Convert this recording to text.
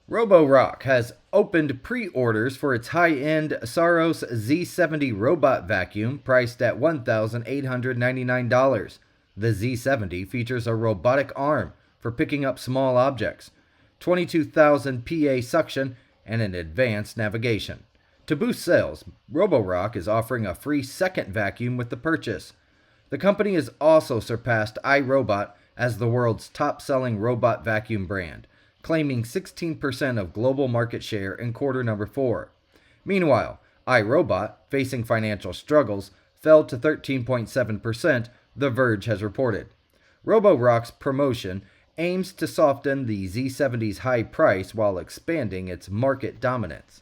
Roborock has opened pre-orders for its high-end Saros Z70 robot vacuum priced at $1,899. The Z70 features a robotic arm for picking up small objects, 22,000 PA suction, and an advanced navigation. To boost sales, Roborock is offering a free second vacuum with the purchase. The company has also surpassed iRobot as the world's top-selling robot vacuum brand, claiming 16% of global market share in quarter number 4. Meanwhile, iRobot, facing financial struggles, fell to 13.7%, The Verge has reported. Roborock's promotion aims to soften the Z70's high price while expanding its market dominance.